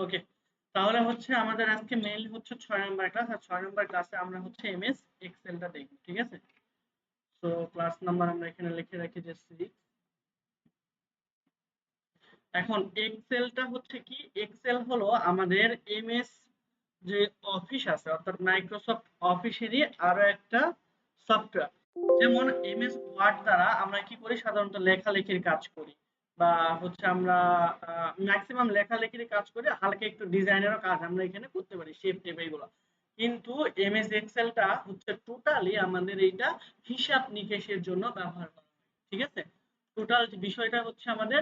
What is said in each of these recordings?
ওকে, তাহলে হচ্ছে আমাদের আজকে মেইনলি হচ্ছে 6 নম্বর ক্লাস, আর 6 নম্বর ক্লাসে আমরা হচ্ছে এমএস এক্সেলটা দেখব, ঠিক আছে? তো ক্লাস নাম্বার আমরা এখানে লিখে রাখি যে 6। এখন এক্সেলটা হচ্ছে কি, এক্সেল হলো আমাদের এমএস যে অফিস আছে অর্থাৎ মাইক্রোসফট অফিসেরই আরো একটা সফটওয়্যার। যেমন এমএস ওয়ার্ড দ্বারা আমরা কি করি, সাধারণত লেখালেখির কাজ করি, বা হচ্ছে আমরা ম্যাক্সিমাম লেখালেখির কাজ করি, হালকা একটু ডিজাইনেরও কাজ আমরা এখানে করতে পারি, শেপ টেপ এগুলো। কিন্তু এমএস এক্সেলটা হচ্ছে টোটালি আমাদের এইটা হিসাব নিকেশের জন্য ব্যবহার করা হয়, ঠিক আছে? টোটাল বিষয়টা হচ্ছে আমাদের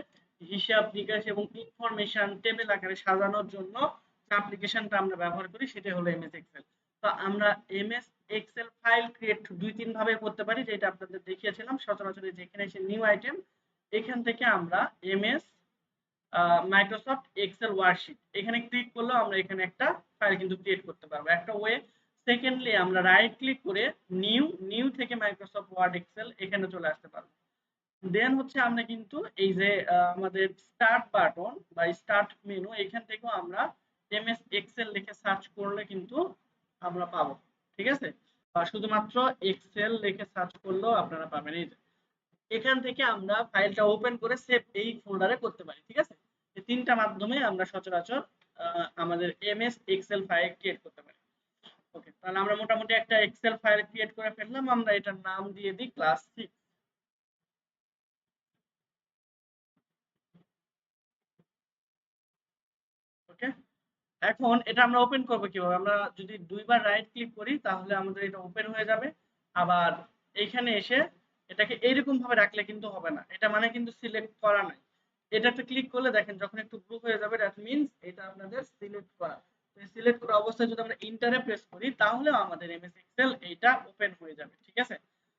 হিসাব নিকাশ এবং ইনফরমেশন টেবিল আকারে সাজানোর জন্য যে অ্যাপ্লিকেশনটা আমরা ব্যবহার করি সেটা হলো এমএস এক্সেল। তো আমরা এমএস এক্সেল ফাইল ক্রিয়েট দুই তিন ভাবে করতে পারি, যেটা আপনাদের দেখিয়েছিলাম সচরাচর। যেখানে এসে নিউ আইটেম, এখান থেকে আমরা এমএস মাইক্রোসফট এক্সেল ওয়ার্কশিট এখানে ক্লিক করলেও আমরা এখানে একটা ফাইল কিন্তু ক্রিয়েট করতে পারবো, একটা ওয়ে। সেকেন্ডলি আমরা রাইট ক্লিক করে নিউ, নিউ থেকে মাইক্রোসফট ওয়ার্ড এক্সেল এখানে চলে আসতে পারবো। দেন হচ্ছে আমরা কিন্তু এই যে আমাদের স্টার্ট বাটন বা স্টার্ট মেনু, এখান থেকেও আমরা এমএস এক্সেল লিখে সার্চ করলে কিন্তু আমরা পাবো, ঠিক আছে? শুধুমাত্র এক্সেল লিখে সার্চ করলেও আপনারা পাবেন। এই যে এখান থেকে আমরা ফাইলটা ওপেন করে সেভ এই ফোল্ডারে করতে পারি, ঠিক আছে? এই তিনটা মাধ্যমে আমরা সচরাচর আমাদের এমএস এক্সেল ফাইল ক্রিয়েট করতে পারি। ওকে, তাহলে আমরা মোটামুটি একটা এক্সেল ফাইল ক্রিয়েট করে ফেললাম, আমরা এটার নাম দিয়ে দিই ক্লাস 6। ওকে, এখন এটা আমরা ওপেন করব কিভাবে? আমরা যদি দুইবার রাইট ক্লিক করি তাহলে আমাদের এটা ওপেন হয়ে যাবে। আবার এইখানে এসে এটাকে এইরকম ভাবে রাখলে কিন্তু হবে না, এটা মানে কিন্তু সিলেক্ট করা নাই। এটাতে ক্লিক করলে দেখেন যখন একটু ব্লু হয়ে যাবে, দ্যাট মিন্স এটা আপনাদের সিলেক্ট করা। সিলেক্ট করা অবস্থায় যদি আমরা ইন্টারে প্রেস করি তাহলেও আমাদের এমএস এক্সেল এইটা ওপেন হয়ে যাবে, ঠিক আছে?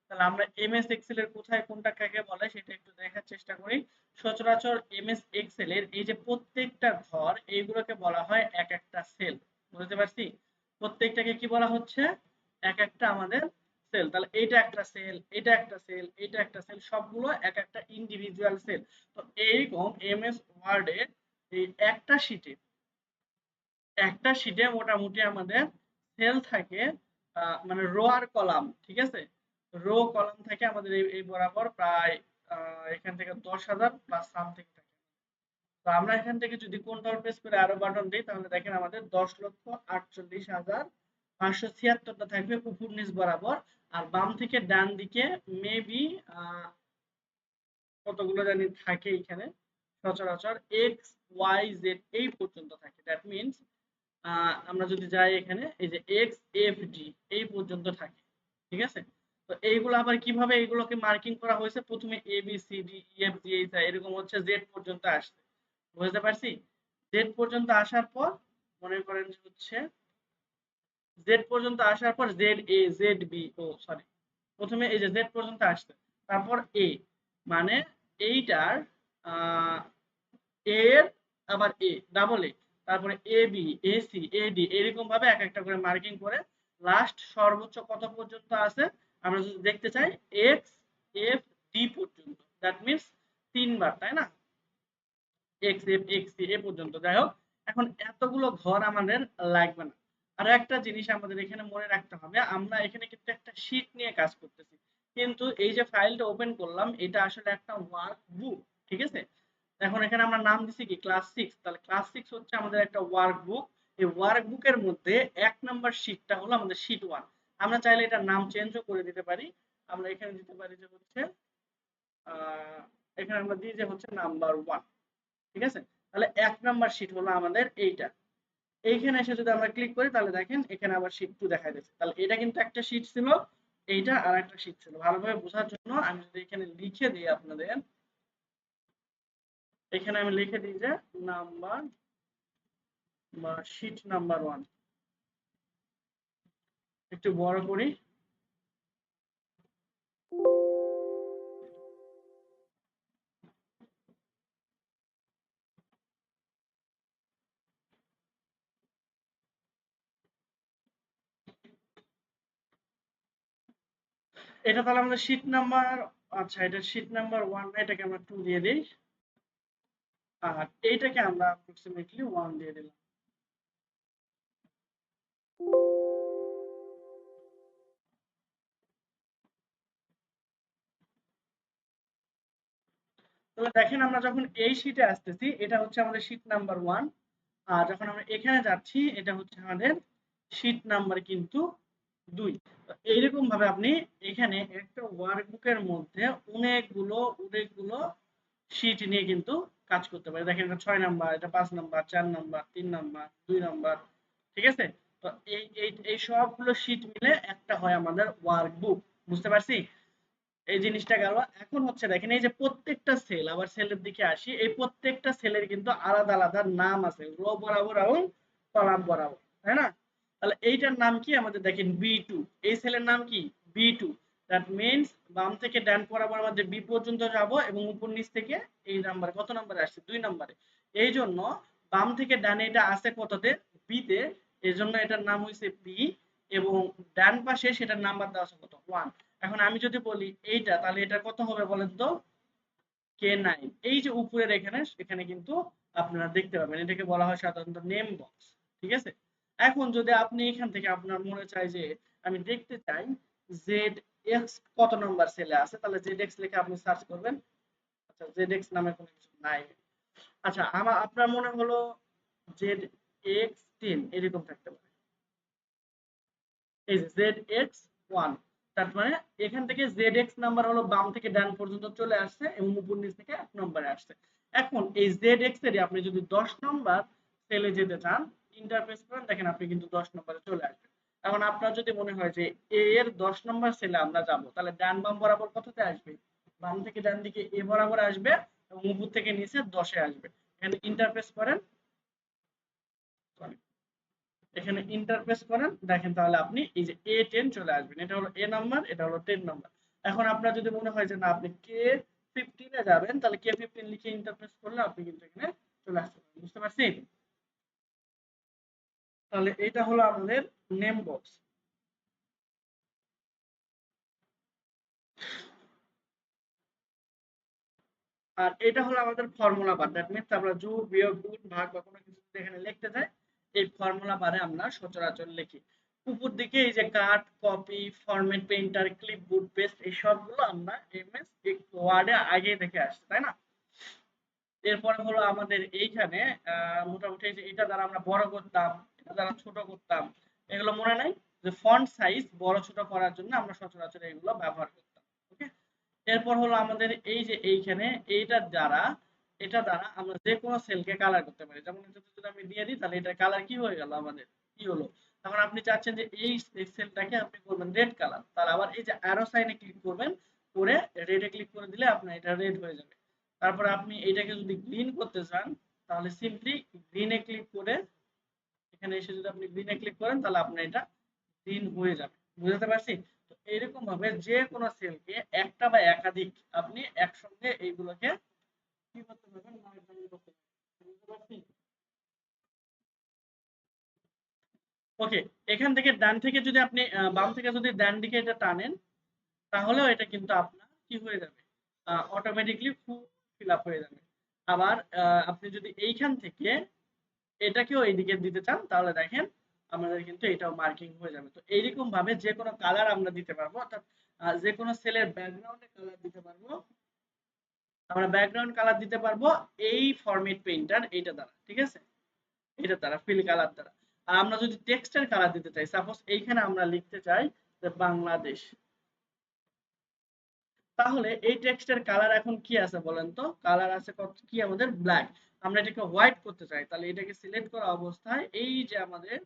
তাহলে আমরা এমএস এক্সেল এর কোথায় কোনটা কাকে বলে সেটা একটু দেখার চেষ্টা করি। সচরাচর এমএস এক্সেল এর এই যে প্রত্যেকটা ঘর, এইগুলোকে বলা হয় এক একটা সেল। বুঝতে পারছি? প্রত্যেকটাকে কি বলা হচ্ছে? এক একটা আমাদের সেল। তাহলে এইটা একটা সেল, এটা একটা সেল, এটা একটা সেল, সবগুলো এক একটা ইন্ডিভিজুয়াল সেল। তো এইরকম এমএস ওয়ার্ডে এই একটা শিটে মোটামুটি আমাদের সেল থাকে, মানে রো আর কলাম, ঠিক আছে? রো কলাম থাকে আমাদের এই বরাবর প্রায় এখান থেকে 10,000 প্লাস সামথিং থাকে। তো আমরা এখান থেকে যদি কন্ট্রোল প্রেস করে আরো বাটন দিই তাহলে দেখেন আমাদের 10,48,576টা থাকবে উপর নিচ বরাবর। আর বাম থেকে ডান দিকে মেবি কতগুলো জানি থাকে এখানে, সচরাচর এক্স ওয়াই জেড এই পর্যন্ত থাকে। দ্যাট মিনস আমরা যদি যাই এখানে এই যে এক্স এফ ডি এই পর্যন্ত থাকে, ঠিক আছে? তো এইগুলো আবার কিভাবে এইগুলোকে মার্কিং করা হয়েছে, প্রথমে A B C D E F G H I এরকম হচ্ছে জেড পর্যন্ত আসছে। বুঝতে পারছি? জেড পর্যন্ত আসার পর মনে করেন যে হচ্ছে জেড পর্যন্ত আসার পর জেড এ জেড বি, ও সরি, প্রথমে এই যে জেড পর্যন্ত আসছে, তারপর এ, মানে এইটার এর আবার এ ডাবল এ, তারপরে A B A C A D এরকম ভাবে এক একটা করে মার্কিং করে লাস্ট সর্বোচ্চ কত পর্যন্ত আছে আমরা যদি দেখতে চাই, এক্স এফ ডি পর্যন্ত। দ্যাট মিনস তিনবার, তাই না? এক্স এফ এক্স সি এ পর্যন্ত। যাই হোক, এখন এতগুলো ঘর আমাদের লাগবে না। আর একটা জিনিস আমাদের এখানে মনে রাখতে হবে, আমরা এখানে কিন্তু একটা শীট নিয়ে কাজ করতেছি, কিন্তু এই যে ফাইলটা ওপেন করলাম এটা আসলে একটা ওয়ার্ক বুক, ঠিক আছে? এখন এখানে আমরা নাম দিছি কি ক্লাস 6, তাহলে ক্লাস 6 হচ্ছে আমাদের একটা ওয়ার্ক বুক। এই ওয়ার্ক বুকের মধ্যে 1 নম্বর শীটটা হলো আমাদের শীট 1। আমরা চাইলে এটার নাম চেঞ্জও করে দিতে পারি। আমরা এখানে দিতে পারি যে হচ্ছে এখানে আমরা দিই যে হচ্ছে নাম্বার 1, ঠিক আছে? তাহলে 1 নম্বর শীট হলো আমাদের এইটা। এইখানে এসে যদি আমরা ক্লিক করি তাহলে দেখেন এখানে আবার শীট 2 দেখা যাচ্ছে। তাহলে এটা কিন্তু একটা শীট ছিল, এইটা আর একটা শীট ছিল। ভালোভাবে বোঝার জন্য আমি যদি এখানে লিখে দিই আপনাদের, এখানে আমি লিখে দিই যে নাম্বার বা শীট নাম্বার 1 একটু বড় করি। এটা তাহলে আমাদের শীট নাম্বার, আচ্ছা এটা শীট নাম্বার 1 না, এটাকে আমরা 2 দিয়ে দিই। আর এইটাকে আমরা অ্যাপ্রক্সিমেটলি 1 দিয়ে দিলাম। তাহলে দেখেন আমরা যখন এই শীটে আসতেছি এটা হচ্ছে আমাদের শীট নাম্বার 1, আর যখন আমরা এখানে যাচ্ছি এটা হচ্ছে আমাদের শীট নাম্বার কিন্তু 2। তো এইরকম ভাবে আপনি এখানে একটা ওয়ার্কবুকের মধ্যে অনেকগুলো অনেকগুলো শীট নিয়ে কিন্তু কাজ করতে পারে। দেখেন এটা 6 নাম্বার, এটা 5 নাম্বার, 4 নাম্বার, 3 নাম্বার, 2 নাম্বার, ঠিক আছে? তো এই সবগুলো শীট মিলে একটা হয় আমাদের ওয়ার্কবুক। বুঝতে পারছি? এই জিনিসটা গেল। এখন হচ্ছে দেখেন এই যে প্রত্যেকটা সেল, আবার সেলের দিকে আসি, এই প্রত্যেকটা সেলের কিন্তু আলাদা আলাদা নাম আছে, রো বরাবর এবং কলাম বরাবর, তাই না? তাহলে এইটার নাম কি আমাদের দেখেন বি2, এই সেলের নাম কি বি2। দ্যাট মিন্স বাম থেকে ডান বরাবর আমাদের বি পর্যন্ত যাব এবং উপর নিচ থেকে এই নাম্বার কত নাম্বারে আসছে 2 নাম্বারে। এই জন্য বাম থেকে ডানে এটা আছে কততে বিতে, এই জন্য এটার নাম হইছে বি, এবং ডান পাশে সেটার নাম্বার দেওয়া আছে কত 1। এখন আমি যদি বলি এইটা, তাহলে এটা কত হবে বলেন তো K9। এই যে উপরের এখানে এখানে কিন্তু আপনারা দেখতে পাবেন এটাকে বলা হয় সাধারণত নেম বক্স, ঠিক আছে? এখন যদি আপনি এখান থেকে আপনার মনে চায় যে আমি দেখতে চাই ZX কত নাম্বার সেলে আছে, তাহলে ZX লিখে আপনি সার্চ করবেন। আচ্ছা ZX নামে কোনো কিছু নাই। আচ্ছা আপনার মনে হলো ZX10 এরকম থাকতে পারে, এই যে ZX1, তার মানে এখান থেকে ZX নাম্বার হলো বাম থেকে ডান পর্যন্ত চলে আসছে এবং উপর নিচ থেকে এক নম্বরে আসছে। এখন এই ZX এর আপনি যদি 10 নম্বর সেলে যেতে চান, ইন্টারফেস করেন, দেখেন আপনি কিন্তু 10 নম্বরে চলে আসবেন। এখন আপনার যদি মনে হয় যে A এর 10 নম্বর সেলে আমরা যাব, তাহলে ডান বাম বরাবর কততে আসবে? বাম থেকে ডান দিকে A বরাবর আসবে এবং উপর থেকে নিচে 10 এ আসবে। এখানে ইন্টারফেস করেন, এখানে ইন্টারফেস করেন, দেখেন তাহলে আপনি এই যে A10 চলে আসবেন। এটা হলো A নাম্বার, এটা হলো 10 নাম্বার। এখন আপনার যদি মনে হয় যে না আপনি K15 এ যাবেন, তাহলে K15 লিখে ইন্টারফেস করলে আপনি কিন্তু এখানে চলে আসতে পারবেন। বুঝতে পারছেন? তাহলে এটা হলো আমাদের নেম বক্স। আর এটা হলো আমাদের ফর্মুলা বার। দ্যাট মিন্স আমরা যোগ বিয়োগ গুণ ভাগ বা কোনো কিছু যদি এখানে লিখতে চাই, এই ফর্মুলা বারে আমরা সচরাচর লিখি। উপর দিকে এই যে cut, copy, format, painter, clipboard, paste, এই সবগুলো আমরা এমএস ওয়ার্ডে আগে দেখে আসছি, তাই না? এরপরে হলো আমাদের এইখানে মোটামুটি এই যে এটা দ্বারা আমরা বড় করতাম, এটা দ্বারা ছোট করতাম, এগুলো মনে নাই? যে ফন্ট সাইজ বড় ছোট করার জন্য আমরা সচরাচর এগুলো ব্যবহার করতাম। ওকে? এরপর হলো আমাদের এই যে এইখানে এটা দ্বারা আমরা যে কোনো সেলকে কালার করতে পারি। যেমন এটা যদি আমি দিয়ে দিই, তাহলে এটা কালার কি হয়ে গেল আমাদের, কি হলো? এখন আপনি চাচ্ছেন যে এই সেলটাকে আপনি করবেন রেড কালার, তাহলে আবার এই যে অ্যারো সাইনে ক্লিক করবেন, করে রেডে ক্লিক করে দিলে আপনার এটা রেড হয়ে যাবে। তারপরে আপনি এটাকে যদি গ্রিন করতে চান, তাহলে সিম্পলি গ্রিনে ক্লিক করে এখানে এসে যদি আপনি গ্রিনে ক্লিক করেন, তাহলে আপনার এটা গ্রিন হয়ে যাবে। বুঝতে পারছি? তো এইরকম ভাবে যে কোনো সেলকে একটা বা একাধিক আপনি একসঙ্গে এইগুলোকে কি করতে পারবেন, মনিটরিং করতে পারবেন। বুঝতে পারছি? ওকে, এখান থেকে ডান থেকে যদি আপনি বাম থেকে যদি ডান দিকে এটা টানেন, তাহলেও এটা কিন্তু আপনার কি হয়ে যাবে, অটোমেটিকলি ফিল আপ হয়ে যাবে। আবার আপনি যদি এইখান থেকে এটাকেও এইদিকে দিতে চান, তাহলে দেখেন আমাদের কিন্তু এটাও মার্কিং হয়ে যাবে। তো এইরকম ভাবে যে কোনো কালার আমরা দিতে পারবো, অর্থাৎ যে কোনো সেলের ব্যাকগ্রাউন্ডে কালার দিতে পারবো, আমরা ব্যাকগ্রাউন্ড কালার দিতে পারবো এই ফরম্যাট পেইন্টার এইটা দ্বারা, ঠিক আছে? এটা দ্বারা ফিল কালার দ্বারা। আর আমরা যদি টেক্সটের কালার দিতে চাই, সাপোজ এইখানে আমরা লিখতে চাই যে বাংলাদেশ, তাহলে এই টেক্সটের কালার এখন কি আছে বলেন তো? কালার আছে কি আমাদের ব্ল্যাক। আমরা এটাকে হোয়াইট করতে চাই, তাহলে এটাকে সিলেক্ট করা অবস্থায় এই যে আমাদের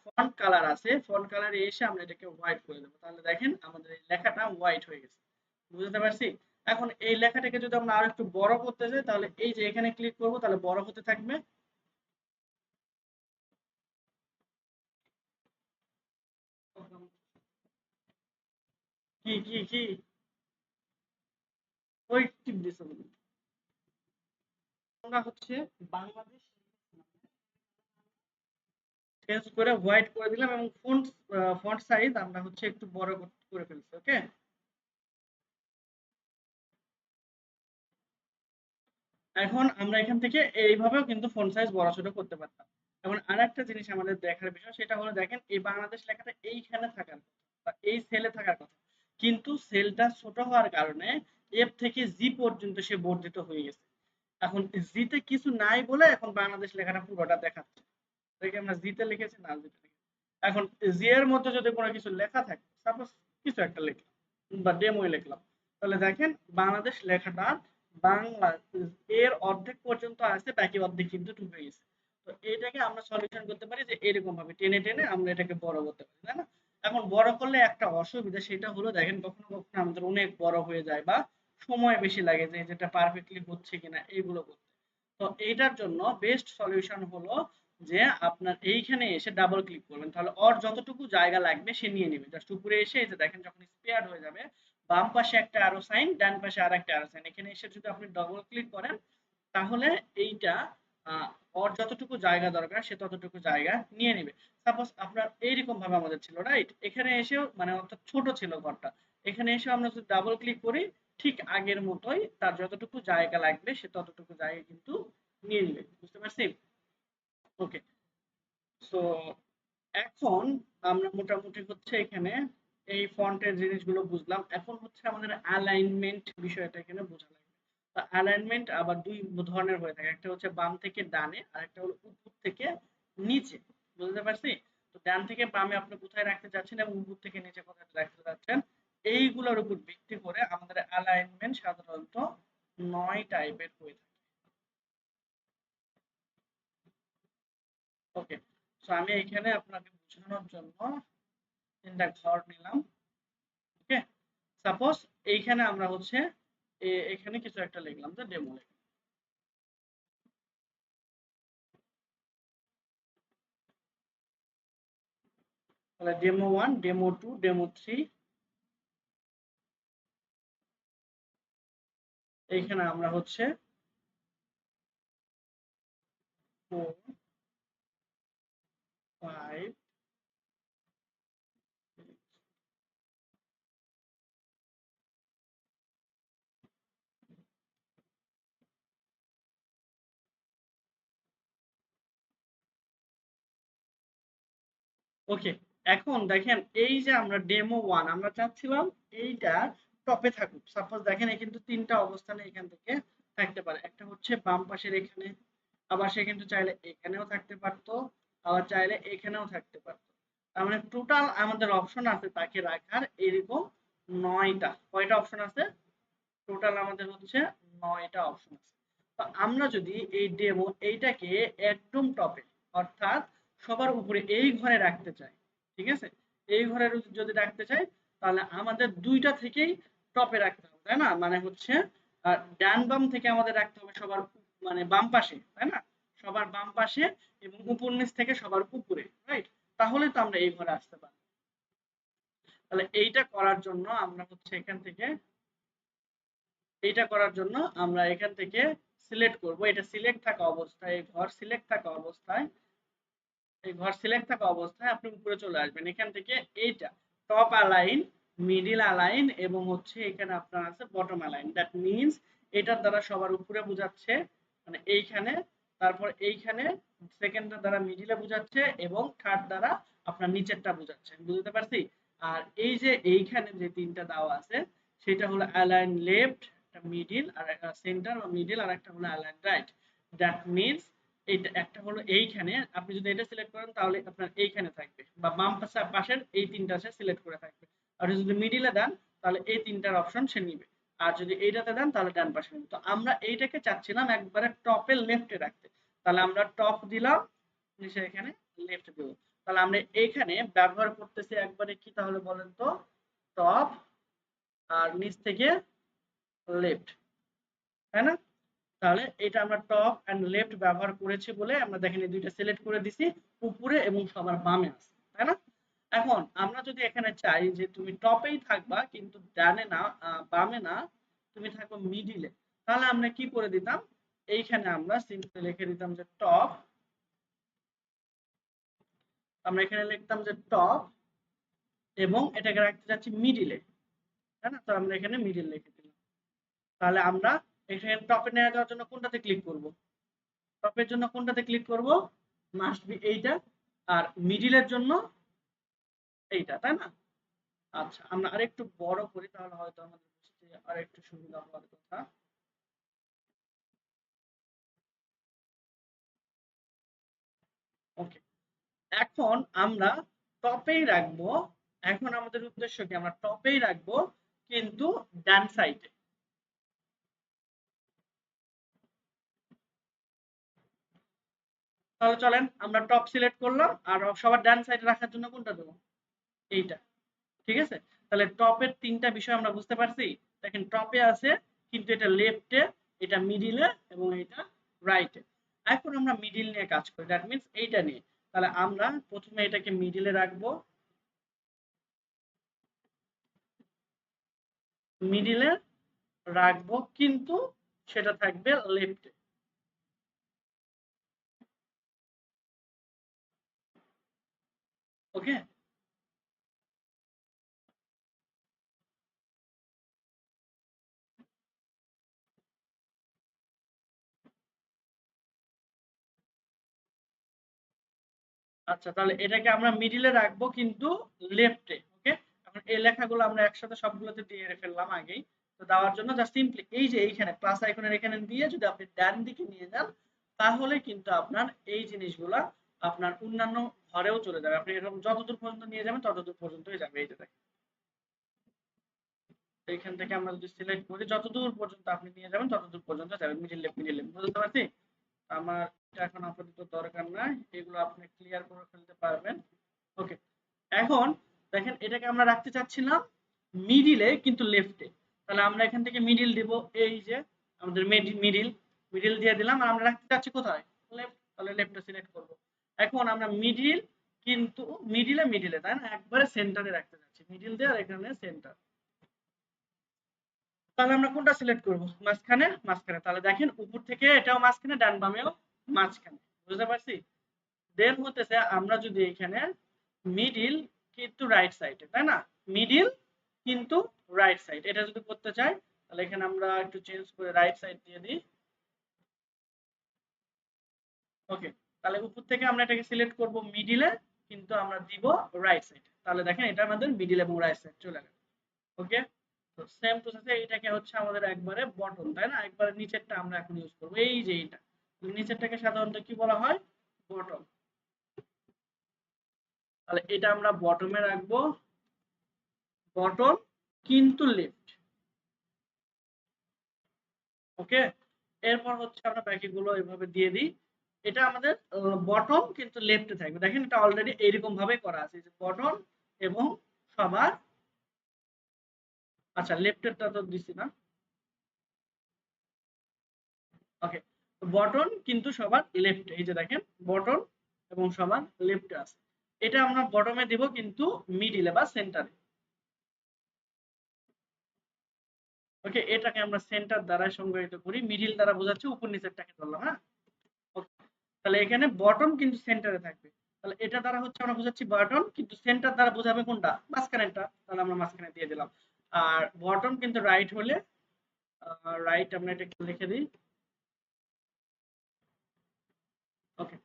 ফন্ট কালার আছে, ফন্ট কালারে এসে আমরা এটাকে হোয়াইট করে দেবো। তাহলে দেখেন আমাদের এই লেখাটা হোয়াইট হয়ে গেছে। বুঝতে পারছি? এখন এই লেখাটাকে যদি আমরা আরো একটু বড় করতে চাই, তাহলে এই যে এখানে ক্লিক করব, তাহলে বড় হতে থাকবে। কি কি কি ওই টিপ দিছে বলে। আমরা হচ্ছে বাংলাদেশ চেঞ্জ করে হোয়াইট করে দিলাম এবং ফন্ট ফন্ট সাইজ আমরা হচ্ছে একটু বড় করে ফেলছি। ওকে? এখন আমরা এখান থেকে এইভাবেও কিন্তু ফন্ট সাইজ বড় ছোট করতে পারতাম। এখন আরেকটা জিনিস আমাদের দেখার বিষয় সেটা হলো দেখেন এই বাংলাদেশ লেখাটা এইখানে থাকার কথা বা এই সেলে থাকার কথা, কিন্তু সেলটা ছোট হওয়ার কারণে এফ থেকে জি পর্যন্ত সে বর্ধিত হয়ে গেছে। এখন জি তে কিছু নাই বলে এখন বাংলাদেশ লেখাটা পুরোটা দেখাচ্ছে। দেখে আমরা জি তে লিখেছি না জি তে লিখেছি। এখন জি এর মধ্যে যদি কোনো কিছু লেখা থাকে, সাপোজ কিছু একটা লিখলাম বা ডেমো লিখলাম, তাহলে দেখেন বাংলাদেশ লেখাটা বাংলা এর অর্ধেক পর্যন্ত আছে, বাকি অর্ধেক কিন্তু ঢুকে গেছে। তো এটাকে আমরা সলিউশন করতে পারি যে এরকম ভাবে টেনে টেনে আমরা এটাকে বড় করতে পারি, তাই না? এখন বড় করলে একটা অসুবিধা সেটা হলো দেখেন কখনো কখনো আমাদের অনেক বড় হয়ে যায় বা সময় বেশি লাগে যে যেটা পারফেক্টলি হচ্ছে কিনা এইগুলো করতে। তো এইটার জন্য বেস্ট সলিউশন হলো যে আপনার এইখানে এসে ডাবল ক্লিক করবেন, তাহলে ওর যতটুকু জায়গা লাগবে সে নিয়ে নেবে। জাস্ট উপরে এসে এই যে দেখেন যখন স্পেয়ার হয়ে যাবে বাম পাশে একটা অ্যারো সাইন, ডান পাশে আরেকটা অ্যারো সাইন, এখানে এসে যদি আপনি ডাবল ক্লিক করেন তাহলে এইটা ওর যতটুকু জায়গা দরকার সে ততটুকু জায়গা নিয়ে নেবে। সাপোজ আপনার এইরকম ভাবে আমাদের ছিল, রাইট? এখানে এসেও মানে অর্থাৎ ছোট ছিল ঘরটা, এখানে এসে আমরা যদি ডাবল ক্লিক করি ঠিক আগের মতোই তার যতটুকু জায়গা লাগবে সে ততটুকু জায়গা কিন্তু নিয়ে নেবে। বুঝতে পারছি? ওকে, সো এখন আমরা মোটামুটি হচ্ছে এখানে এই ফন্টের জিনিসগুলো বুঝলাম। এখন হচ্ছে আমাদের অ্যালাইনমেন্ট বিষয়টা এখানে বোঝা লাগবে। তো অ্যালাইনমেন্ট আবার দুই ধরনের হয়ে থাকে, একটা হচ্ছে বাম থেকে ডানে আর একটা হলো উপর থেকে নিচে। বুঝতে পারছি? তো ডান থেকে বামে আপনি কোথায় রাখতে চাচ্ছেন এবং উপর থেকে নিচে কোথায় রাখতে চাচ্ছেন এইগুলোর উপর ভিত্তি করে আমাদের অ্যালাইনমেন্ট সাধারণত 9 টাইপের হয়ে থাকে। ওকে, সো আমি এখানে আপনাকে বোঝানোর জন্য 3টা ঘর নিলাম। ওকে, সাপোজ এইখানে আমরা হচ্ছে এখানে কিছু একটা লিখলাম যে ডেমো লিখলাম। তাহলে ডেমো 1, ডেমো 2, ডেমো 3, এইখানে আমরা হচ্ছে 4, 5। ওকে, এখন দেখেন এই যে আমরা ডেমো 1 আমরা চাচ্ছিলাম এইটা টপে থাকুক। সাপোজ দেখেন এই কিন্তু 3টা অবস্থানে এখান থেকে থাকতে পারে। একটা হচ্ছে বাম পাশের এখানে, আবার সে কিন্তু চাইলে এখানেও থাকতে পারতো, আবার চাইলে এখানেও থাকতে পারতো। তার মানে টোটাল আমাদের অপশন আছে তাকে রাখার এরকম 9টা। কয়টা অপশন আছে? টোটাল আমাদের হচ্ছে 9টা অপশন আছে। তো আমরা যদি এই ডেমো এইটাকে একদম টপে অর্থাৎ সবার উপরে এই ঘরে রাখতে চাই, ঠিক আছে? এই ঘরে যদি রাখতে চাই তাহলে আমাদের দুইটা থেকেই টপে রাখতে হবে, তাই না? মানে হচ্ছে ডান বাম থেকে আমাদের রাখতে হবে সবার মানে বাম পাশে, তাই না? সবার বাম পাশে এবং উপর নিচ থেকে সবার উপরে, রাইট? তাহলে তো আমরা এই ঘরে আসতে পারি। তাহলে এইটা করার জন্য আমরা হচ্ছে এখান থেকে এইটা করার জন্য আমরা এখান থেকে সিলেক্ট করব। এটা সিলেক্ট থাকা অবস্থায় এই ঘর সিলেক্ট থাকা অবস্থায় এই ঘর সিলেক্ট থাকা অবস্থায় আপনি উপরে চলে আসবেন। এখান থেকে এইটা টপ অ্যালাইন, মিডল অ্যালাইন এবং হচ্ছে এখানে আপনার আছে বটম অ্যালাইন। দ্যাট মিন্স এটার দ্বারা সবার উপরে বোঝাচ্ছে মানে এইখানে, তারপর এইখানে সেকেন্ডের দ্বারা মিডিলে বোঝাচ্ছে এবং থার্ড দ্বারা আপনার নিচেরটা বোঝাচ্ছে। বুঝতে পারছি? আর এই যে এইখানে যে 3টা দেওয়া আছে সেটা হলো অ্যালাইন লেফট, একটা মিডিল আর একটা সেন্টার বা মিডিল আর একটা হলো অ্যালাইন রাইট। দ্যাট মিন্স এইটা একটা হলো এইখানে আপনি যদি এটা সিলেক্ট করেন তাহলে আপনার এইখানে থাকবে বা বাম পাশের এই 3টা সে সিলেক্ট করে থাকবে। আর যদি মিডিলে দেন তাহলে এই 3টার অপশন সে নিবে। আর যদি এইটাতে দেন তাহলে ডান পাশে নিবে। তো আমরা এইটাকে চাচ্ছিলাম একবারে টপে লেফটে রাখতে। তাহলে আমরা টপ দিলাম, নিচে এখানে লেফট দেব। তাহলে আমরা এইখানে ব্যবহার করতেছি একবারে কি তাহলে বলেন তো? টপ আর নিচ থেকে লেফট, তাই না? তাহলে এটা আমরা টপ এন্ড লেফট ব্যবহার করেছি বলে আমরা দেখেন এই দুইটা সিলেক্ট করে দিছি উপরে এবং সবার বামে আছে, তাই না? এখন আমরা যদি এখানে চাই যে তুমি টপেই থাকবা কিন্তু ডানে না বামে না, তুমি থাকো মিডিলে, তাহলে আমরা কি করে দিতাম? এইখানে আমরা সিম্পলি লিখে দিতাম যে টপ, আমরা এখানে লিখতাম যে টপ এবং এটাকে রাখতে যাচ্ছি মিডিলে, তাই না? তো আমরা এখানে মিডিল লিখে দিলাম। তাহলে আমরা এখানে টপে নিয়ে যাওয়ার জন্য কোনটাতে ক্লিক করব? টপের জন্য কোনটাতে ক্লিক করব? মাস্ট বি এইটা। আর মিডিলের জন্য এইটা, তাই না? আচ্ছা, আমরা আরেকটু বড় করি, তাহলে হয়তো আমাদের বুঝতে আরেকটু সুবিধা হওয়ার কথা। ওকে, এখন আমরা টপেই রাখবো। এখন আমাদের উদ্দেশ্য কি? আমরা টপেই রাখবো, কিন্তু ডান সাইডে। তাহলে চলেন আমরা টপ সিলেক্ট করলাম, আর সবার ডান সাইডে রাখার জন্য কোনটা দেবো? এইটা। ঠিক আছে, তাহলে টপের তিনটা বিষয় আমরা বুঝতে পারছি। দেখেন, টপে আছে কিন্তু এটা লেফটে, এটা মিডিলে এবং এটা রাইটে। এখন আমরা মিডিল নিয়ে কাজ করি, দ্যাট মিন্স এইটা নিয়ে। তাহলে আমরা প্রথমে এটাকে মিডিলে রাখবো, মিডিলে রাখবো কিন্তু সেটা থাকবে লেফটে। ওকে, আচ্ছা, তাহলে এটাকে আমরা মিডিলে রাখবো কিন্তু লেফটে। ওকে, এখন এই লেখাগুলো আমরা একসাথে সবগুলোতে দিয়ে ফেললাম আগেই। তো দেওয়ার জন্য জাস্ট সিম্পলি এই যে এইখানে প্লাস আইকনের এখানে দিয়ে যদি আপনি ডান দিকে নিয়ে যান, তাহলে কিন্তু আপনার এই জিনিসগুলা আপনার অন্যান্য ঘরেও চলে যাবে। আপনি এরকম যতদূর পর্যন্ত নিয়ে যাবেন ততদূর পর্যন্তই যাবে। এই যে দেখেন, এইখান থেকে আমরা যদি সিলেক্ট করি, যতদূর পর্যন্ত আপনি নিয়ে যাবেন ততদূর পর্যন্ত যাবে। মিডিল লেফট বুঝতে পারছি। আমার এটা এখন আপাতত দরকার নাই, এগুলো আপনি ক্লিয়ার করে ফেলতে পারবেন। ওকে, এখন দেখেন এটাকে আমরা রাখতে চাচ্ছিলাম মিডিলে কিন্তু লেফটে। তাহলে আমরা এখান থেকে মিডিল দিব, এই যে আমাদের মিডিল, মিডিল দিয়ে দিলাম। আর আমরা রাখতে চাচ্ছি কোথায়? লেফট, তাহলে লেফটে সিলেক্ট করব। এখন আমরা মিডিল কিন্তু মিডিলে তাই না, একবারে সেন্টারে রাখতে চাচ্ছি, মিডিল দিয়ে আর এখানে সেন্টার। তাহলে আমরা কোনটা সিলেক্ট করব? মাঝখানে, মাঝখানে। তাহলে দেখেন উপর থেকে এটাও মাঝখানে, ডান বামেও মাঝখানে। বুঝতে পারছি? দেন হতেছে আমরা যদি এখানে মিডিল কিন্তু রাইট সাইডে, তাই না? মিডিল কিন্তু রাইট সাইড, এটা যদি করতে চাই, তাহলে এখানে আমরা একটু চেঞ্জ করে রাইট সাইড দিয়ে দিই। ওকে, তাহলে উপর থেকে আমরা এটাকে সিলেক্ট করব মিডিলে, কিন্তু আমরা দিব রাইট সাইড। তাহলে দেখেন এটা আমাদের মিডিল এবং রাইট সাইড চলে গেল। ওকে, তো সেম প্রসেসে এটাকে হচ্ছে আমাদের একবারে বটম, তাই না? একবারে নিচেরটা আমরা এখন ইউজ করব, এই যে এটা নিচেরটাকে সাধারণত কি বলা হয়? বটম। তাহলে এটা আমরা বটমে রাখবো, বটম কিন্তু লেফট। ওকে, এরপর হচ্ছে আমরা বাকিগুলো এভাবে দিয়ে দিই। এটা আমাদের বটম কিন্তু লেফটে থাকবে। দেখেন এটা অলরেডি এইরকম ভাবে করা আছে, যে বটম এবং সবার, আচ্ছা লেফটেরটা তো দিছি না। ওকে, বটন কিন্তু সবার লেফটে, এই যে দেখেন বটন এবং সবার লেফটে আছে। এটা আমরা বটমে দিব কিন্তু মিডিলে বা সেন্টারে। ওকে, এটাকে আমরা সেন্টার দ্বারা সংজ্ঞায়িত করি, মিডিল দ্বারা বোঝাচ্ছি উপর নিচেরটাকে ধরলাম। হ্যাঁ, তাহলে এখানে বটম কিন্তু সেন্টারে থাকবে। তাহলে এটা দ্বারা হচ্ছে আমরা বোঝাচ্ছি বটম, কিন্তু সেন্টার দ্বারা বোঝাবে কোনটা? মাঝখানেরটা। তাহলে আমরা মাঝখানে দিয়ে দিলাম। আর বটম কিন্তু রাইট হলে, রাইট আমরা এটা লিখে দিই। ওকে,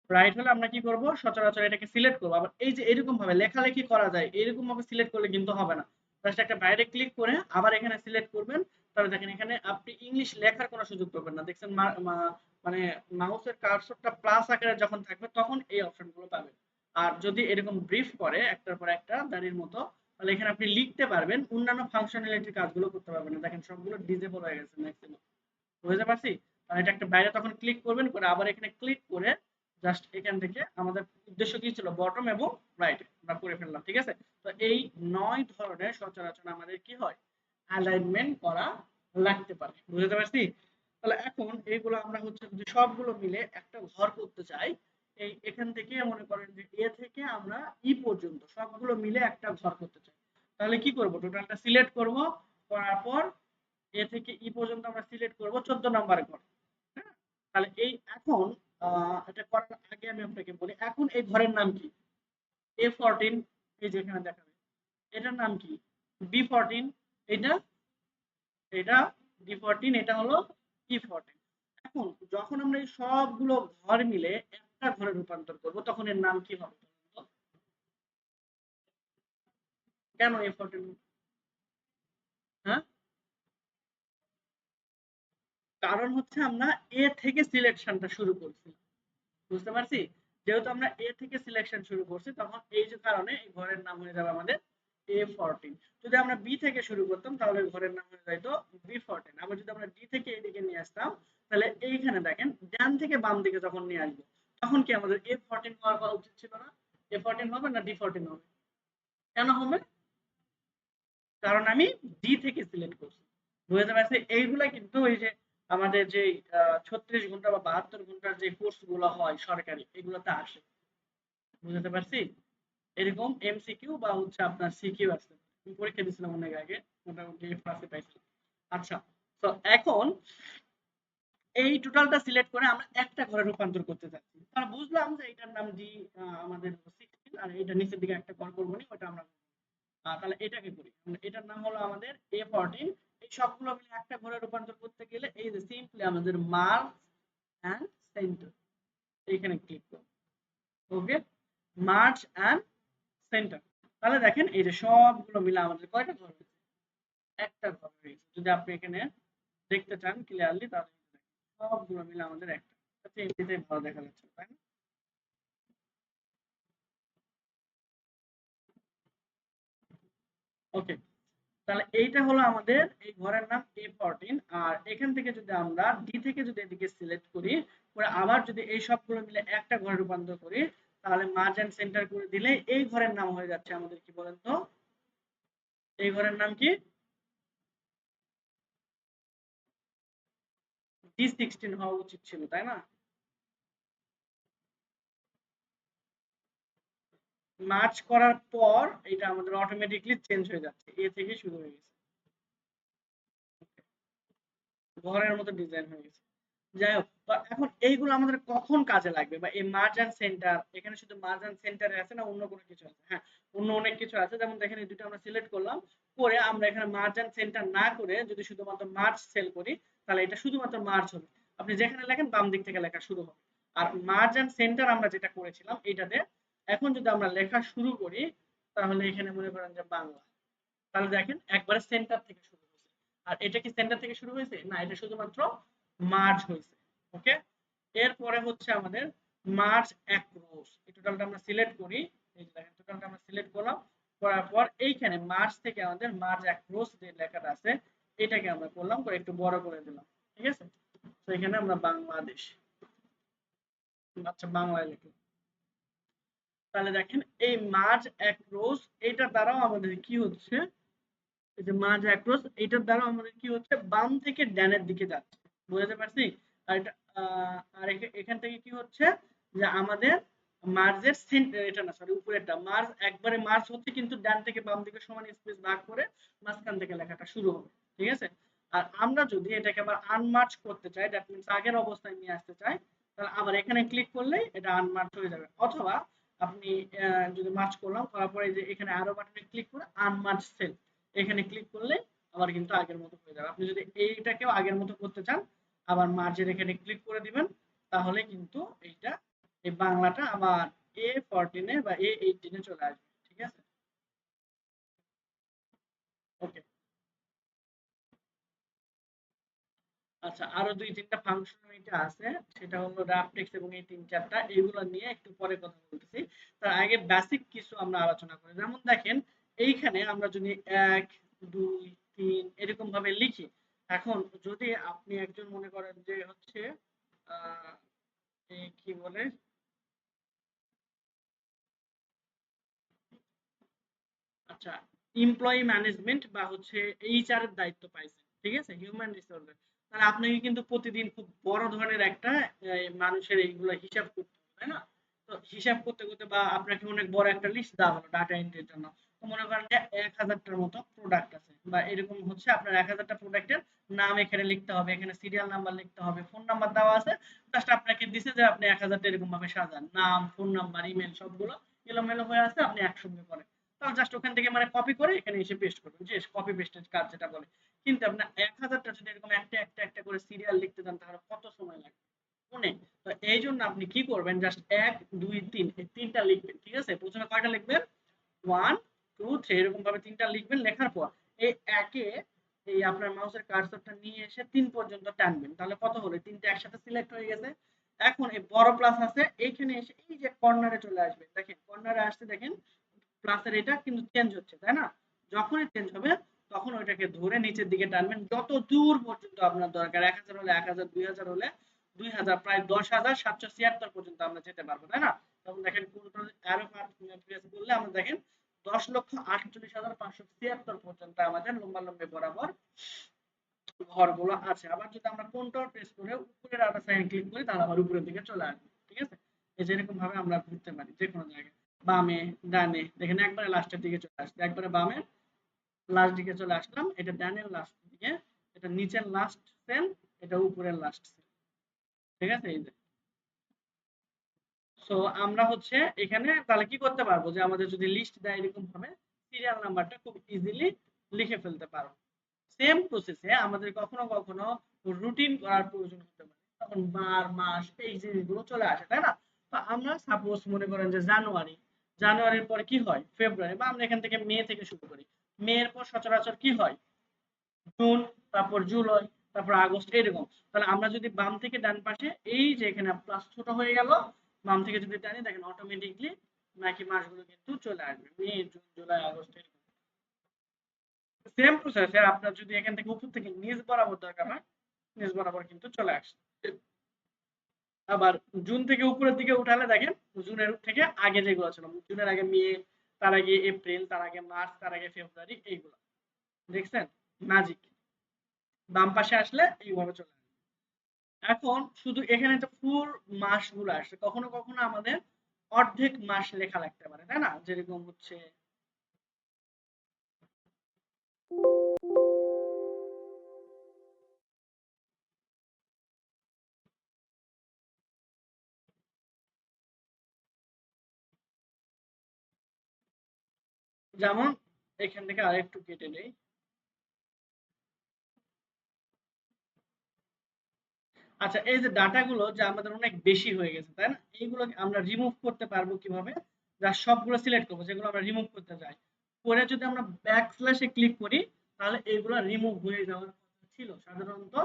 রাইট হলে আমরা কি করব? সচরাচর এটাকে সিলেক্ট করব। আবার এই যে এরকম ভাবে লেখালেখি করা যায়, এরকম ভাবে সিলেক্ট করলে কিন্তু হবে না। জাস্ট একটা বাইরে ক্লিক করে আবার এখানে সিলেক্ট করবেন। তাহলে দেখেন এখানে আপনি ইংলিশ লেখার কোনো সুযোগ পাবেন না। দেখছেন মানে মাউসের কার্সরটা প্লাস আকারে যখন থাকবে তখন এই অপশনগুলো পাবেন। আর যদি এরকম ব্রিফ করে একটার পর একটা দাঁড়ির মতো, তাহলে এখানে আপনি লিখতে পারবেন, অন্যান্য ফাংশনালিটির কাজগুলো করতে পারবেন না। দেখেন সবগুলো ডিসেবল হয়ে গেছে ম্যাক্সিমাম। বুঝতে পারছি? আর এটা একটা বাইরে তখন ক্লিক করবেন, করে আবার এখানে ক্লিক করে জাস্ট এখান থেকে আমাদের উদ্দেশ্য কি ছিল? বটম এবং রাইট আমরা করে ফেললাম। ঠিক আছে, তো এই 9 ধরনের সচরাচর আমাদের কি হয়? অ্যালাইনমেন্ট করা লাগতে পারে। বুঝতে পারছি? তাহলে এখন এইগুলো আমরা হচ্ছে যদি সবগুলো মিলে একটা ঘর করতে চাই, এই এখান থেকে মনে করেন যে এ থেকে আমরা ই পর্যন্ত সবগুলো মিলে একটা ঘর করতে চাই, তাহলে কি করব? টোটালটা সিলেক্ট করব, করার পর এ থেকে ই পর্যন্ত আমরা সিলেক্ট করব 14 নম্বরে ঘর। হ্যাঁ, তাহলে এই এখন এটা করার আগে আমি আপনাকে বলি, এখন এই ঘরের নাম কি? A14, এই যে এখানে দেখাবে, এটার নাম কি? B14, এটা এটা D14, এটা হলো E14। এখন যখন আমরা এই সবগুলো ঘর মিলে একটা ঘরে রূপান্তর করব তখন এর নাম কি হবে? কেন A14? হ্যাঁ, কারণ হচ্ছে আমরা এ থেকে সিলেকশনটা শুরু করছি, বুঝতে পারছি? যেহেতু আমরা এ থেকে সিলেকশন শুরু করছি তখন এই যে কারণে এই ঘরের নাম হয়ে যাবে আমাদের A14। যদি আমরা বি থেকে শুরু করতাম তাহলে ঘরের নাম হয়ে যাইতো B14। আবার যদি আমরা ডি থেকে এদিকে নিয়ে আসতাম তাহলে এইখানে দেখেন ডান থেকে বাম দিকে যখন নিয়ে আসবো তখন কি আমাদের A14 হওয়া উচিত ছিল না? A14 হবে না D14 হবে? কেন হবে? কারণ আমি ডি থেকে সিলেক্ট করছি, বুঝতে পারছি? এইগুলা কিন্তু ওই যে আমাদের যে 36 ঘন্টা বা 72 ঘন্টার যে কোর্স গুলো হয় সরকারি এগুলোতে আসে, বুঝতে পারছি? এরকম এমসিকিউ বা হচ্ছে আপনার সিকিউ আছে, আমি পরীক্ষা দিয়েছিলাম অনেক আগে, মোটামুটি এ প্লাসে পাইছিলাম। আচ্ছা, তো এখন এই টোটালটা সিলেক্ট করে আমরা একটা ঘরে রূপান্তর করতে চাচ্ছি, তাহলে বুঝলাম যে এটার নাম ডি, আমাদের 16, আর এটা নিচের দিকে একটা ঘর করবো নি, ওটা আমরা তাহলে এটাকে করি, এটার নাম হলো আমাদের A14। এই সবগুলো মিলে একটা ঘরে রূপান্তর করতে গেলে এই যে সিম্পলি আমাদের মার্জ এন্ড সেন্টার, এইখানে ক্লিক করব। ওকে, মার্জ এন্ড সেন্টার। তাহলে দেখেন এই যে সবগুলো মিলে আমাদের কয়টা ঘর হয়েছে? একটা ঘর হয়েছে। যদি আপনি এখানে দেখতে চান ক্লিয়ারলি তাহলে সবগুলো মিলে আমাদের একটা, আচ্ছা এমনিতেই ভালো দেখা যাচ্ছে তাই না? ওকে, তাহলে এইটা হলো আমাদের এই ঘরের নাম A14। আর এখান থেকে যদি আমরা ডি থেকে যদি এদিকে সিলেক্ট করি করে আবার যদি এই সবগুলো মিলে একটা ঘরে রূপান্তর করি তাহলে মার্জ এন্ড সেন্টার করে দিলে এই ঘরের নাম হয়ে যাচ্ছে আমাদের কি বলেন তো? এই ঘরের নাম কি? D16 হওয়া উচিত ছিল তাই না? মার্জ করার পর এটা আমাদের অটোমেটিকলি চেঞ্জ হয়ে যাচ্ছে, এ থেকে শুরু হয়ে গেছে, ঘরের মতো ডিজাইন হয়ে গেছে। যাই হোক, তো এখন এইগুলো আমাদের কখন কাজে লাগবে? বা এই মার্জ এন্ড সেন্টার, এখানে শুধু মার্জ এন্ড সেন্টারে আছে না অন্য কোনো কিছু আছে? হ্যাঁ, অন্য অনেক কিছু আছে, যেমন দেখেন এই দুটো আমরা সিলেক্ট করলাম করে আমরা এখানে মার্জ এন্ড সেন্টার না করে যদি শুধুমাত্র মার্জ সেল করি তাহলে এটা শুধুমাত্র মার্জ হবে, আপনি যেখানে লেখেন বাম দিক থেকে লেখা শুরু হবে। আর মার্জ এন্ড সেন্টার আমরা যেটা করেছিলাম এইটাতে এখন যদি আমরা লেখা শুরু করি তাহলে এখানে মনে করেন যে বাংলা, তাহলে দেখেন একবারে সেন্টার থেকে শুরু হয়েছে। আর এটা কি সেন্টার থেকে শুরু হয়েছে? না, এটা শুধুমাত্র মার্জ হয়েছে। ওকে, এরপরে হচ্ছে আমাদের মার্জ অ্যাক্রস, এই টোটালটা আমরা সিলেক্ট করি। এই যে দেখেন টোটালটা আমরা সিলেক্ট করলাম, করার পর এইখানে মার্জ থেকে আমাদের মার্জ অ্যাক্রস যে লেখাটা আছে এটাকে আমরা করলাম করে একটু বড় করে দিলাম, ঠিক আছে? তো এখানে আমরা বাংলাদেশ, আচ্ছা বাংলায় লিখলাম। তাহলে দেখেন এই মার্জ অ্যাক্রস এইটার দ্বারাও আমাদের কি হচ্ছে, এই যে মার্জ অ্যাক্রস এইটার দ্বারা আমাদের কি হচ্ছে বাম থেকে ডানের দিকে যাচ্ছে, বুঝতে পারছি? আর এটা আর এখান থেকে কি হচ্ছে যে আমাদের মার্জের সেন্টার, এটা না সরি উপরেরটা মার্জ একবারে মার্জ হচ্ছে কিন্তু ডান থেকে বাম দিকে সমান স্পেস ভাগ করে মাঝখান থেকে লেখাটা শুরু হবে, ঠিক আছে? আর আমরা যদি এটাকে আবার আনমার্জ করতে চাই, দ্যাট মিন্স আগের অবস্থায় নিয়ে আসতে চাই, তাহলে আবার এখানে ক্লিক করলেই এটা আনমার্জ হয়ে যাবে। অথবা আপনি যদি মার্জ করলাম করার পরে যে এখানে আরো বাটনে ক্লিক করে আনমার্জ সেল এখানে ক্লিক করলে আবার কিন্তু আগের মতো হয়ে যাবে। আপনি যদি এইটাকেও আগের মতো করতে চান আবার মার্জের এখানে ক্লিক করে দিবেন, তাহলে কিন্তু এইটা এই বাংলাটা আবার A14 এ বা A18 এ চলে আসবে, ঠিক আছে? ওকে, আচ্ছা আরো দুই তিনটা ফাংশনালিটি আছে, সেটা হলো রাফটেক্স এবং এই তিন চারটা এগুলো নিয়ে একটু পরে কথা বলতেছি। তার আগে বেসিক কিছু আমরা আলোচনা করি। যেমন দেখেন এইখানে আমরা যদি 1 2 3 এরকম ভাবে লিখি, এখন যদি আপনি একজন মনে করেন যে হচ্ছে আহ কি বলে আচ্ছা এমপ্লয়ি ম্যানেজমেন্ট বা হচ্ছে এইচআর এর দায়িত্ব পাইছেন, ঠিক আছে, হিউম্যান রিসোর্সের, তাহলে আপনাকে কিন্তু প্রতিদিন খুব বড় ধরনের একটা মানুষের এইগুলো হিসাব করতে হবে তাই না? তো হিসাব করতে করতে বা আপনাকে অনেক বড় একটা লিস্ট দেওয়া হলো ডাটা এন্ট্রির জন্য, তো মনে করেন যে 1000টার মতো প্রোডাক্ট আছে বা এরকম হচ্ছে আপনার 1000টা প্রোডাক্টের নাম এখানে লিখতে হবে, এখানে সিরিয়াল নাম্বার লিখতে হবে, ফোন নাম্বার দেওয়া আছে, জাস্ট আপনাকে দিছে যে আপনি 1000টা এরকম ভাবে সাজান, নাম ফোন নাম্বার ইমেল সবগুলো এলোমেলো হয়ে আছে আপনি একসঙ্গে করেন। তো তাহলে জাস্ট ওখান থেকে মানে কপি করে এখানে এসে পেস্ট করবেন, যে কপি পেস্টের কাজ যেটা বলে। কিন্তু আপনার 1000টা যদি এরকম একটা একটা একটা করে সিরিয়াল লিখতে যান তাহলে কত সময় লাগবে মনে। তো এই জন্য আপনি কি করবেন, জাস্ট 1 2 3 এই তিনটা লিখবেন, ঠিক আছে? প্রথমে কয়টা লিখবেন, 1 2 3 এরকম ভাবে তিনটা লিখবেন। লেখার পর এই একে এই আপনার মাউসের কার্সরটা নিয়ে এসে 3 পর্যন্ত টানবেন, তাহলে কত হলো, তিনটা একসাথে সিলেক্ট হয়ে গেছে। এখন এই বড় প্লাস আছে এইখানে এসে এই যে কর্নারে চলে আসবে, দেখেন কর্নারে আসছে, দেখেন প্লাসের এটা কিন্তু চেঞ্জ হচ্ছে, তাই না? যখনই চেঞ্জ হবে তখন ওইটাকে ধরে নিচের দিকে টানবেন যত দূর পর্যন্ত আপনার দরকার। 1000 হলে 1000, 2000 হলে 2000, প্রায় 10,776 পর্যন্ত আমরা যেতে পারবো, তাই না? তখন দেখেন কন্ট্রোল অ্যারো প্রেস করলে আমরা দেখেন 10,48,576 পর্যন্ত আমাদের লম্বালম্বি বরাবর ঘরগুলো আছে। আবার যদি আমরা কন্ট্রোল প্রেস করে উপরের আরেকটা সাইন ক্লিক করি তাহলে আবার উপরের দিকে চলে আসবে, ঠিক আছে? এই যে এরকম ভাবে আমরা ঘুরতে পারি যে কোনো জায়গায়, বামে ডানে, দেখেন একবারে লাস্টের দিকে চলে আসছে, একবারে বামে লাস্ট দিকে চলে আসলাম, এটা ডানের লাস্ট দিকে, এটা নিচের লাস্ট সেল, এটা উপরের লাস্ট সেল, ঠিক আছে? এই যে সো আমরা হচ্ছে এখানে তাহলে কি করতে পারবো, যে আমাদের যদি লিস্ট দেয় এরকম ভাবে সিরিয়াল নাম্বারটা খুব ইজিলি লিখে ফেলতে পারো। সেম প্রসেসে আমাদের কখনো কখনো রুটিন করার প্রয়োজন হতে পারে, তখন বার মাস এই জিনিসগুলো চলে আসে, তাই না? তো আমরা সাপোজ মনে করেন যে জানুয়ারির পরে কি হয়, ফেব্রুয়ারি, বা আমরা এখান থেকে মে থেকে শুরু করি। মে এর পর সচরাচর কি হয়, জুন, তারপর জুলাই, তারপর আগস্ট, এরকম। তাহলে আমরা যদি বাম থেকে ডান পাশে এই যে এখানে প্লাস ছোট হয়ে গেল, বাম থেকে যদি টানি দেখেন অটোমেটিকলি বাকি মাসগুলো কিন্তু চলে আসবে, মে জুন জুলাই আগস্ট এরকম। সেম প্রসেসে আপনার যদি এখান থেকে উপর থেকে নিচ বরাবর দরকার হয়, নিচ বরাবর কিন্তু চলে আসে। আবার জুন থেকে উপরের দিকে উঠালে দেখেন জুনের থেকে আগে যেগুলো ছিল, জুনের আগে মে, তার আগে এপ্রিল, তার আগে মার্চ, তার আগে ফেব্রুয়ারি, এইগুলো দেখছেন ম্যাজিক। বাম পাশে আসলে এইভাবে চলে আসবে। এখন শুধু এখানে তো ফুল মাসগুলো আসে, কখনো কখনো আমাদের অর্ধেক মাস লেখা লাগতে পারে, তাই না? যেরকম হচ্ছে যেমন এখান থেকে আরেকটু কেটে নেই। আচ্ছা, এই যে ডাটাগুলো যে আমাদের অনেক বেশি হয়ে গেছে, তাই না? এইগুলো আমরা রিমুভ করতে পারবো কিভাবে? যা সবগুলো সিলেক্ট করবো যেগুলো আমরা রিমুভ করতে চাই, করে যদি আমরা ব্যাক স্ল্যাশে ক্লিক করি তাহলে এগুলো রিমুভ হয়ে যাওয়ার কথা ছিল। সাধারণত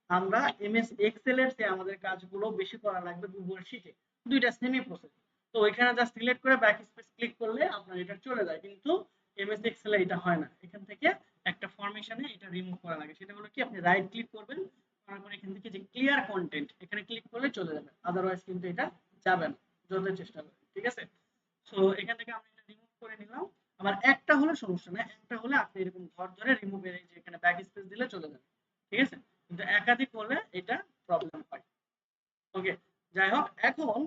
আমরা এমএস এক্সেল এর চেয়ে আমাদের কাজগুলো বেশি করা লাগবে গুগল শিটে, দুইটা সেমি প্রসেস। তো ওইখানে জাস্ট সিলেক্ট করে ব্যাক স্পেস ক্লিক করলে আপনার এটা চলে যায়, কিন্তু এমএস এক্সেল এ এটা হয় না। এখান থেকে একটা ফরমেশনে এটা রিমুভ করা লাগে, সেটা হলো কি আপনি রাইট ক্লিক করবেন, তারপর এখান থেকে যে ক্লিয়ার কন্টেন্ট এখানে ক্লিক করলে চলে যাবে, আদারওয়াইজ কিন্তু এটা যাবে না যত চেষ্টা করেন, ঠিক আছে? সো এখান থেকে আমি এটা রিমুভ করে নিলাম। আবার একটা হলে সমস্যা না, একটা হলে আপনি এরকম ঘর ধরে রিমুভ এর যে এখানে ব্যাক স্পেস দিলে চলে যাবে, ঠিক আছে? কিন্তু একাধিক হলে এটা প্রবলেম হয়। ওকে, যাই হোক, এখন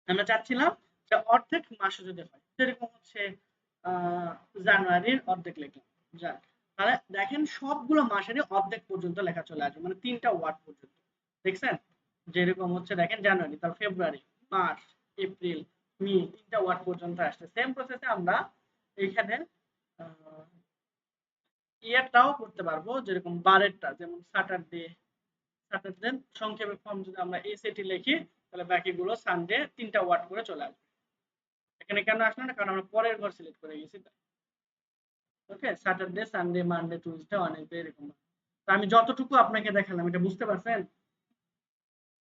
আমরা চাচ্ছিলাম যে অর্ধেক মাসে যদি হয়, যেরকম হচ্ছে জানুয়ারির অর্ধেক লিখলাম, যাক, তাহলে দেখেন সবগুলো মাসেরই অর্ধেক পর্যন্ত লেখা চলে আসবে, মানে 3টা ওয়ার্ড পর্যন্ত, দেখছেন? যেরকম হচ্ছে দেখেন জানুয়ারি, তারপর ফেব্রুয়ারি, মার্চ, এপ্রিল, মে, 3টা ওয়ার্ড পর্যন্ত আসছে। সেম প্রসেসে আমরা এইখানে ইয়ারটাও করতে পারবো, যেরকম বারেরটা, যেমন স্যাটারডে, স্যাটারডে সংক্ষেপে ফর্ম যদি আমরা এসএটি লিখি তাহলে বাকিগুলো সানডে 3টা ওয়ার্ড করে চলে আসবে। এখানে কেন আসলো না, কারণ আমরা পরের ঘর সিলেক্ট করে গেছি। Okay, Saturday, Sunday, Monday, Tuesday, Wednesday, এরকম। তো আমি যতটুকু আপনাকে দেখালাম এটা বুঝতে পারছেন?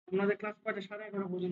আপনাদের ক্লাস কয়টা, 11:30 পর্যন্ত?